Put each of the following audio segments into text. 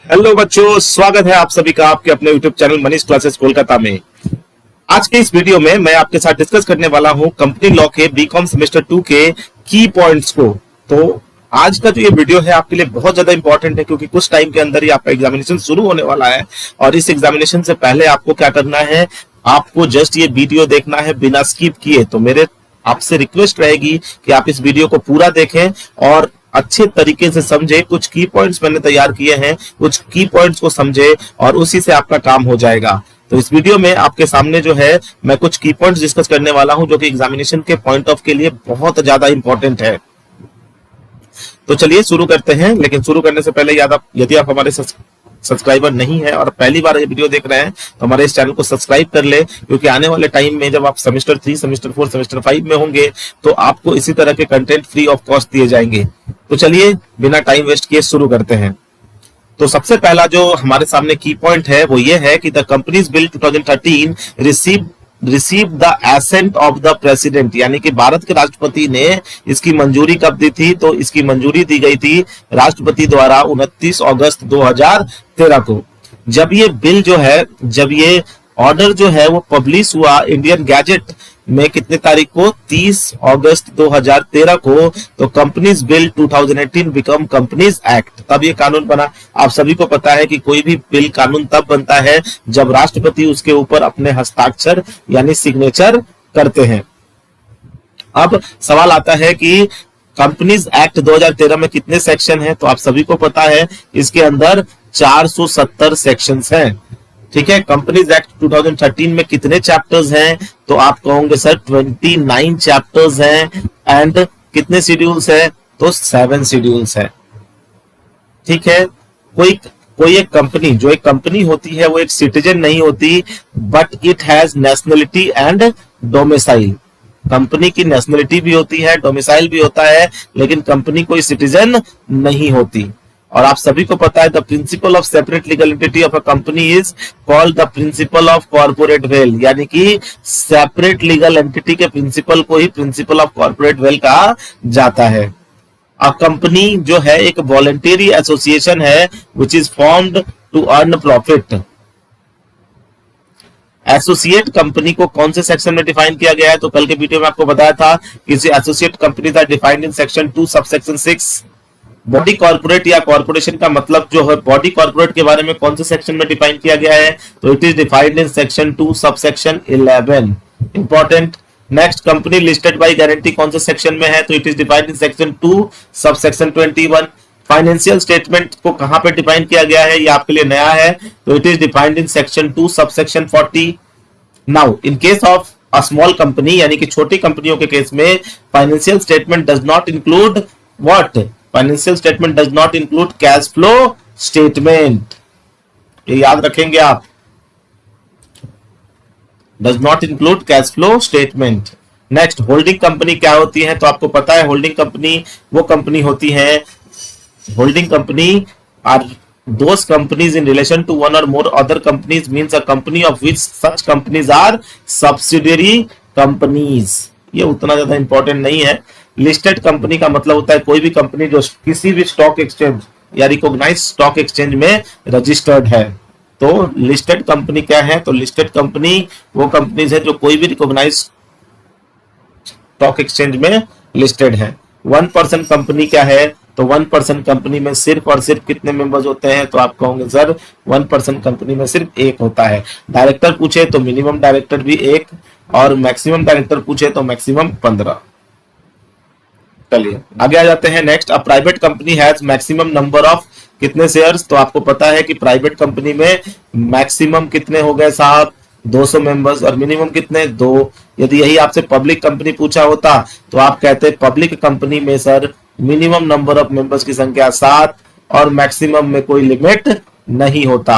Hello बच्चों, स्वागत है आप सभी का आपके अपने YouTube channel Manish classes Kolkata में। आज के इस वीडियो में मैं आपके साथ डिस्कस करने वाला हूं कंपनी लॉ के बीकॉम सेमेस्टर 2 के की पॉइंट्स को। तो आज का जो ये वीडियो है आपके लिए बहुत ज्यादा इंपॉर्टेंट है, क्योंकि कुछ टाइम के अंदर ही आपका एग्जामिनेशन शुरू होने वाला है और इस एग्जामिनेशन से पहले आपको क्या करना है, आपको जस्ट ये वीडियो देखना है बिना स्किप किए। तो मेरे आपसे रिक्वेस्ट रहेगी कि आप इस वीडियो को पूरा देखें और अच्छे तरीके से समझे। कुछ की पॉइंट्स मैंने तैयार किए हैं, कुछ की पॉइंट्स को समझे और उसी से आपका काम हो जाएगा। तो इस वीडियो में आपके सामने जो है मैं कुछ की पॉइंट्स डिस्कस करने वाला हूं, जो कि एग्जामिनेशन के पॉइंट ऑफ के लिए बहुत ज्यादा इंपॉर्टेंट है। तो चलिए शुरू करते हैं, लेकिन शुरू करने से पहले यदि आप हमारे सब्सक्राइबर नहीं है और पहली बार ये वीडियो देख रहे हैं तो हमारे इस चैनल को सब्सक्राइब कर ले, क्योंकि आने वाले टाइम में जब आप सेमेस्टर 3, सेमेस्टर 4, सेमेस्टर 5 में होंगे तो आपको इसी तरह के कंटेंट फ्री ऑफ कॉस्ट दिए जाएंगे। तो चलिए बिना टाइम वेस्ट किए शुरू करते हैं। तो सबसे पहला जो हमारे सामने की पॉइंट है वो ये है कि the companies bill 2013 receive the ascent of the president, यानी कि भारत के राष्ट्रपति ने इसकी मंजूरी कब दी थी? तो इसकी मंजूरी दी गई थी राष्ट्रपति द्वारा 29 अगस्त 2013 को। जब ये बिल जो है, जब ये ऑर्डर जो है वो पब्लिश हुआ इंडियन गैजेट में कितने तारीख को? 30 अगस्त 2013 को। तो companies bill 2018 become companies act, तब ये कानून बना। आप सभी को पता है कि कोई भी बिल कानून तब बनता है जब राष्ट्रपति उसके ऊपर अपने हस्ताक्षर यानी सिग्नेचर करते हैं। अब सवाल आता है कि कंपनीज एक्ट 2013 में कितने सेक्शन हैं? तो आप सभी को पता है इसके अंदर 470 सेक्शंस हैं। ठीक है। कंपनीज एक्ट 2013 में कितने चैप्टर्स हैं? तो आप कहोगे सर 29 चैप्टर्स हैं। एंड कितने शेड्यूल्स हैं? तो 7 शेड्यूल्स हैं। ठीक है। कोई एक कंपनी, जो एक कंपनी होती है वो एक सिटीजन नहीं होती, but it has nationality and domicile. Company की नेशनलिटी भी होती है, डोमिसाइल भी होता है, लेकिन कंपनी कोई सिटीजन नहीं होती। और आप सभी को पता है the principle of separate legal entity of a company is called the principle of corporate veil, यानी कि सेपरेट लीगल एंटिटी के प्रिंसिपल को ही प्रिंसिपल ऑफ कॉर्पोरेट वेल कहा जाता है। अ कंपनी जो है एक वॉलंटरी एसोसिएशन है which is formed to earn profit. Associate company को कौन से सेक्शन में डिफाइन किया गया है? तो कल के वीडियो में आपको बताया था कि associate companies are defined in section 2 subsection 6। Body corporate या कॉर्पोरेशन का मतलब जो है, बॉडी कॉर्पोरेट के बारे में कौन से सेक्शन में डिफाइन किया गया है? तो it is defined in section 2 subsection 11। Important. Next, company listed by guarantee कौन से सेक्शन में है? तो it is defined in section 2 subsection 21। Financial statement को कहां पे डिफाइन किया गया है? ये आपके लिए नया है, तो it is defined in section 2 subsection 40। Now in case of a small company, यानी कि छोटी कंपनियों के केस में financial statement does not include what? Financial statement does not include cash flow statement. ये याद रखेंगे आप, does not include cash flow statement. Next, holding company क्या होती है? तो आपको पता है होल्डिंग कंपनी वो कंपनी होती है, holding company are those companies in relation to one or more other companies, means a company of which such companies are subsidiary companies। ये उतना ज्यादा इंपॉर्टेंट नहीं है। लिस्टेड कंपनी का मतलब होता है कोई भी कंपनी जो किसी भी स्टॉक एक्सचेंज या रिकॉग्नाइज्ड स्टॉक एक्सचेंज में रजिस्टर्ड है। तो लिस्टेड कंपनी क्या है? तो लिस्टेड कंपनी वो कंपनीज है जो कोई भी रिकॉग्नाइज्ड स्टॉक एक्सचेंज में लिस्टेड है। 1% कंपनी क्या है? तो 1% कंपनी में सिर्फ और सिर्फ कितने मेंबर्स होते हैं? तो आप कहोगे सर 1% कंपनी में सिर्फ एक होता है। डायरेक्टर पूछे तो मिनिमम डायरेक्टर भी एक, और मैक्सिमम डायरेक्टर पूछे तो मैक्सिमम 15। चलिए आगे आ जाते हैं। Next, a private company has maximum number of कितने शेयर्स? तो आपको पता है कि प्राइवेट कंपनी में मैक्सिमम कितने हो गए साहब? 200 मेंबर्स, और मिनिमम कितने? 2। यदि यही आपसे पब्लिक कंपनी पूछा होता तो आप कहते पब्लिक कंपनी में sir minimum number of members की संख्या 7 और मैक्सिमम में कोई लिमिट नहीं होता।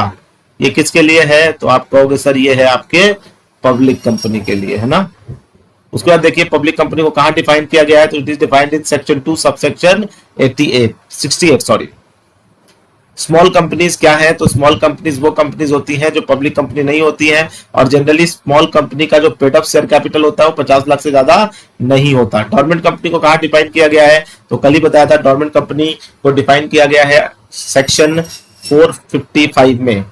ये किसके लिए है? तो आप कहोगे सर ये है आपके पब्लिक कंपनी के लिए, है ना। उसके बाद देखिए पब्लिक कंपनी को कहां डिफाइन किया गया है? तो it is defined in section 2 subsection 68 sorry. Small companies क्या है? तो स्मॉल कंपनीज वो कंपनीज होती हैं जो पब्लिक कंपनी नहीं होती हैं, और जनरली स्मॉल कंपनी का जो पेड अप शेयर कैपिटल होता है वो 50 लाख से ज्यादा नहीं होता। डोरमेंट कंपनी को कहां डिफाइन किया गया है? तो कल ही बताया था, डोरमेंट कंपनी को डिफाइन किया गया है सेक्शन 455 में।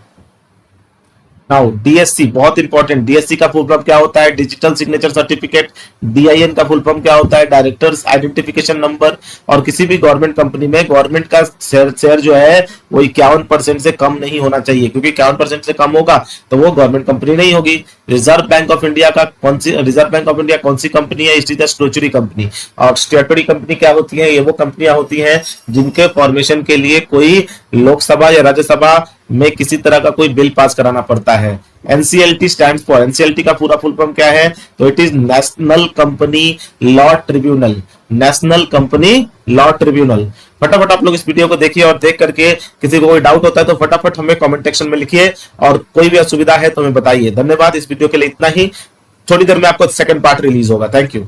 नाउ डीएससी बहुत इंपॉर्टेंट, डीएससी का फुल फॉर्म क्या होता है? Digital signature certificate. डीआईएन का फुल फॉर्म क्या होता है? Directors identification number. और किसी भी गवर्नमेंट कंपनी में गवर्नमेंट का शेयर जो है वो 51% से कम नहीं होना चाहिए, क्योंकि 51% से कम होगा तो वो गवर्नमेंट कंपनी नहीं होगी। रिजर्व बैंक ऑफ इंडिया का कौन सी, रिजर्व बैंक ऑफ इंडिया कौन सी कंपनी है? It is the statutory company. और स्टैट्यूटरी कंपनी क्या होती है? ये वो कंपनियां होती हैं जिनके फॉर्मेशन के लिए कोई लोकसभा या राज्यसभा में किसी तरह का कोई बिल पास कराना पड़ता है। एनसीएलटी स्टैंड्स फॉर, एनसीएलटी का पूरा फुल फॉर्म क्या है? तो it is national company law tribunal, national company law tribunal. फटाफट आप लोग इस वीडियो को देखिए और देख करके किसी को कोई डाउट होता है तो फटाफट हमें कमेंट सेक्शन में लिखिए, और कोई भी असुविधा है तो हमें बताइए। धन्यवाद, इस वीडियो के लिए इतना ही। थोड़ी देर में आपको सेकंड पार्ट रिलीज होगा। Thank you.